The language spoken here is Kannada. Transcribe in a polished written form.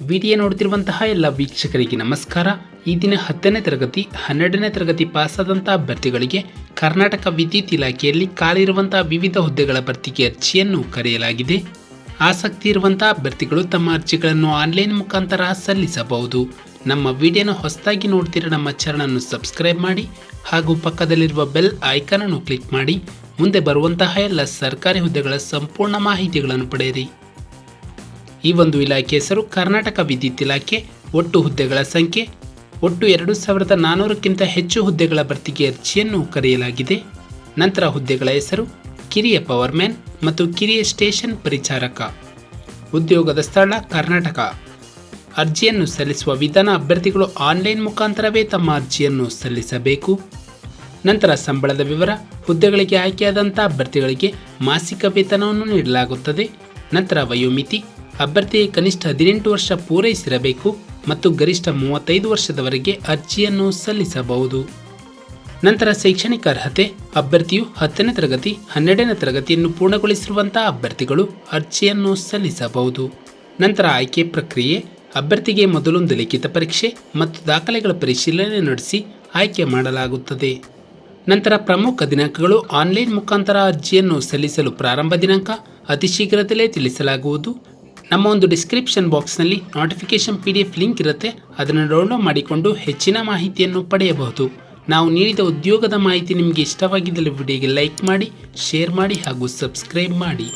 ವಿಡಿಯೋ ನೋಡ್ತಿರುವಂತಹ ಎಲ್ಲ ವೀಕ್ಷಕರಿಗೆ ನಮಸ್ಕಾರ. ಈ ದಿನ 10ನೇ ತರಗತಿ 12ನೇ ತರಗತಿ ಪಾಸಾದಂತಹ ಅಭ್ಯರ್ಥಿಗಳಿಗೆ ಕರ್ನಾಟಕ ವಿದ್ಯುತ್ ಇಲಾಖೆಯಲ್ಲಿ ಖಾಲಿರುವಂತಹ ವಿವಿಧ ಹುದ್ದೆಗಳ ಭರ್ತಿಗೆ ಅರ್ಜಿಯನ್ನು ಕರೆಯಲಾಗಿದೆ. ಆಸಕ್ತಿ ಇರುವಂತಹ ಅಭ್ಯರ್ಥಿಗಳು ತಮ್ಮ ಅರ್ಜಿಗಳನ್ನು ಆನ್ಲೈನ್ ಮುಖಾಂತರ ಸಲ್ಲಿಸಬಹುದು. ನಮ್ಮ ವಿಡಿಯೋನ ಹೊಸದಾಗಿ ನೋಡ್ತಿರೋ ನಮ್ಮ ಚಾನಲನ್ನು ಸಬ್ಸ್ಕ್ರೈಬ್ ಮಾಡಿ ಹಾಗೂ ಪಕ್ಕದಲ್ಲಿರುವ ಬೆಲ್ ಐಕಾನ್ ಅನ್ನು ಕ್ಲಿಕ್ ಮಾಡಿ ಮುಂದೆ ಬರುವಂತಹ ಎಲ್ಲ ಸರ್ಕಾರಿ ಹುದ್ದೆಗಳ ಸಂಪೂರ್ಣ ಮಾಹಿತಿಗಳನ್ನು ಪಡೆಯಿರಿ. ಈ ಒಂದು ಇಲಾಖೆ ಹೆಸರು ಕರ್ನಾಟಕ ವಿದ್ಯುತ್ ಇಲಾಖೆ. ಒಟ್ಟು ಹುದ್ದೆಗಳ ಸಂಖ್ಯೆ ಒಟ್ಟು 2400ಕ್ಕಿಂತ ಹೆಚ್ಚು ಹುದ್ದೆಗಳ ಭರ್ತಿಗೆ ಅರ್ಜಿಯನ್ನು ಕರೆಯಲಾಗಿದೆ. ನಂತರ ಹುದ್ದೆಗಳ ಹೆಸರು ಕಿರಿಯ ಪವರ್ಮ್ಯಾನ್ ಮತ್ತು ಕಿರಿಯ ಸ್ಟೇಷನ್ ಪರಿಚಾರಕ. ಉದ್ಯೋಗದ ಸ್ಥಳ ಕರ್ನಾಟಕ. ಅರ್ಜಿಯನ್ನು ಸಲ್ಲಿಸುವ ವಿಧಾನ ಅಭ್ಯರ್ಥಿಗಳು ಆನ್ಲೈನ್ ಮುಖಾಂತರವೇ ತಮ್ಮ ಅರ್ಜಿಯನ್ನು ಸಲ್ಲಿಸಬೇಕು. ನಂತರ ಸಂಬಳದ ವಿವರ. ಹುದ್ದೆಗಳಿಗೆ ಆಯ್ಕೆಯಾದಂಥ ಅಭ್ಯರ್ಥಿಗಳಿಗೆ ಮಾಸಿಕ ವೇತನವನ್ನು ನೀಡಲಾಗುತ್ತದೆ. ನಂತರ ವಯೋಮಿತಿ. ಅಭ್ಯರ್ಥಿಗೆ ಕನಿಷ್ಠ 18 ವರ್ಷ ಪೂರೈಸಿರಬೇಕು ಮತ್ತು ಗರಿಷ್ಠ 35 ವರ್ಷದವರೆಗೆ ಅರ್ಜಿಯನ್ನು ಸಲ್ಲಿಸಬಹುದು. ನಂತರ ಶೈಕ್ಷಣಿಕ ಅರ್ಹತೆ. ಅಭ್ಯರ್ಥಿಯು 10ನೇ ತರಗತಿ 12ನೇ ತರಗತಿಯನ್ನು ಪೂರ್ಣಗೊಳಿಸಿರುವಂತಹ ಅಭ್ಯರ್ಥಿಗಳು ಅರ್ಜಿಯನ್ನು ಸಲ್ಲಿಸಬಹುದು. ನಂತರ ಆಯ್ಕೆ ಪ್ರಕ್ರಿಯೆ. ಅಭ್ಯರ್ಥಿಗೆ ಮೊದಲೊಂದು ಲಿಖಿತ ಪರೀಕ್ಷೆ ಮತ್ತು ದಾಖಲೆಗಳ ಪರಿಶೀಲನೆ ನಡೆಸಿ ಆಯ್ಕೆ ಮಾಡಲಾಗುತ್ತದೆ. ನಂತರ ಪ್ರಮುಖ ದಿನಾಂಕಗಳು. ಆನ್ಲೈನ್ ಮುಖಾಂತರ ಅರ್ಜಿಯನ್ನು ಸಲ್ಲಿಸಲು ಪ್ರಾರಂಭ ದಿನಾಂಕ ಅತಿ ಶೀಘ್ರದಲ್ಲೇ ತಿಳಿಸಲಾಗುವುದು. ನಮ್ಮ ಒಂದು ಡಿಸ್ಕ್ರಿಪ್ಷನ್ ಬಾಕ್ಸ್ನಲ್ಲಿ ನೋಟಿಫಿಕೇಶನ್ PDF ಲಿಂಕ್ ಇರುತ್ತೆ, ಅದನ್ನು ಡೌನ್ಲೋಡ್ ಮಾಡಿಕೊಂಡು ಹೆಚ್ಚಿನ ಮಾಹಿತಿಯನ್ನು ಪಡೆಯಬಹುದು. ನಾವು ನೀಡಿದ ಉದ್ಯೋಗದ ಮಾಹಿತಿ ನಿಮಗೆ ಇಷ್ಟವಾಗಿದ್ದಲ್ಲಿ ವಿಡಿಯೋಗೆ ಲೈಕ್ ಮಾಡಿ, ಶೇರ್ ಮಾಡಿ ಹಾಗೂ ಸಬ್ಸ್ಕ್ರೈಬ್ ಮಾಡಿ.